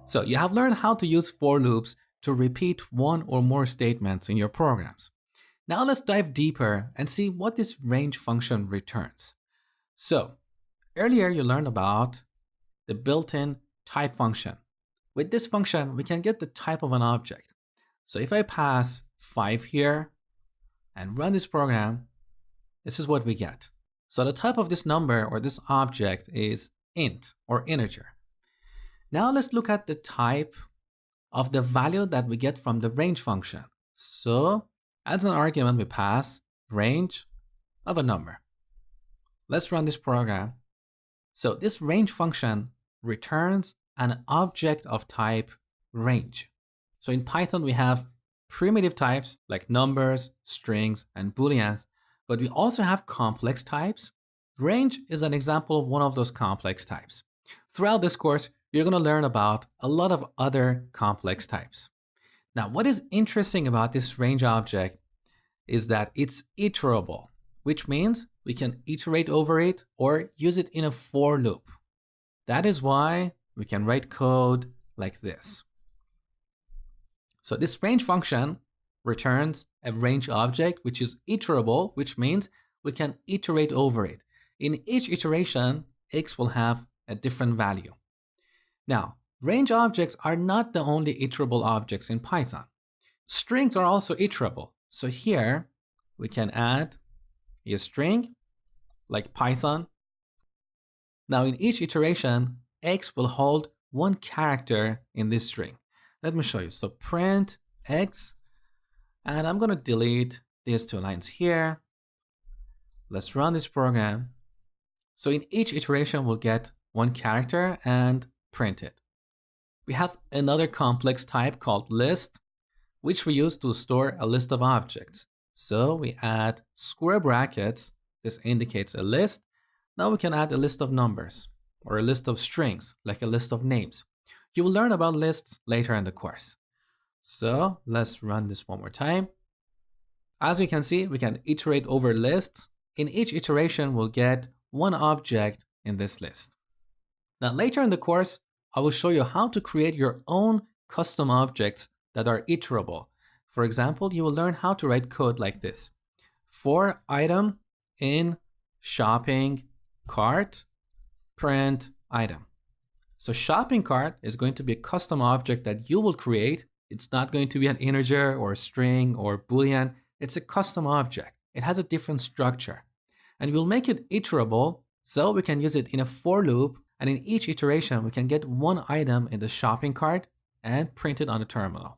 So you have learned how to use for loops to repeat one or more statements in your programs. Now let's dive deeper and see what this range function returns. So earlier you learned about the built-in type function. With this function, we can get the type of an object. So if I pass 5 here and run this program, this is what we get. So the type of this number or this object is int or integer. Now let's look at the type of the value that we get from the range function. So as an argument, we pass range of a number. Let's run this program. So this range function returns an object of type range. So in Python, we have primitive types like numbers, strings, and booleans, but we also have complex types. Range is an example of one of those complex types. Throughout this course, you're going to learn about a lot of other complex types. Now, what is interesting about this range object is that it's iterable, which means we can iterate over it or use it in a for loop. That is why we can write code like this. So this range function returns a range object, which is iterable, which means we can iterate over it. In each iteration, x will have a different value. Now, range objects are not the only iterable objects in Python. Strings are also iterable. So here we can add a string like Python. Now in each iteration, x will hold one character in this string. Let me show you. So print x, and I'm going to delete these 2 lines here. Let's run this program. So in each iteration, we'll get one character and print it. We have another complex type called list, which we use to store a list of objects. So we add square brackets. This indicates a list. Now we can add a list of numbers or a list of strings, like a list of names. You will learn about lists later in the course. So let's run this one more time. As you can see, we can iterate over lists. In each iteration, we'll get one object in this list. Now later in the course, I will show you how to create your own custom objects that are iterable. For example, you will learn how to write code like this. For item in shopping cart, print item. So shopping cart is going to be a custom object that you will create. It's not going to be an integer or a string or boolean. It's a custom object. It has a different structure. And we'll make it iterable so we can use it in a for loop, and in each iteration we can get one item in the shopping cart and print it on the terminal.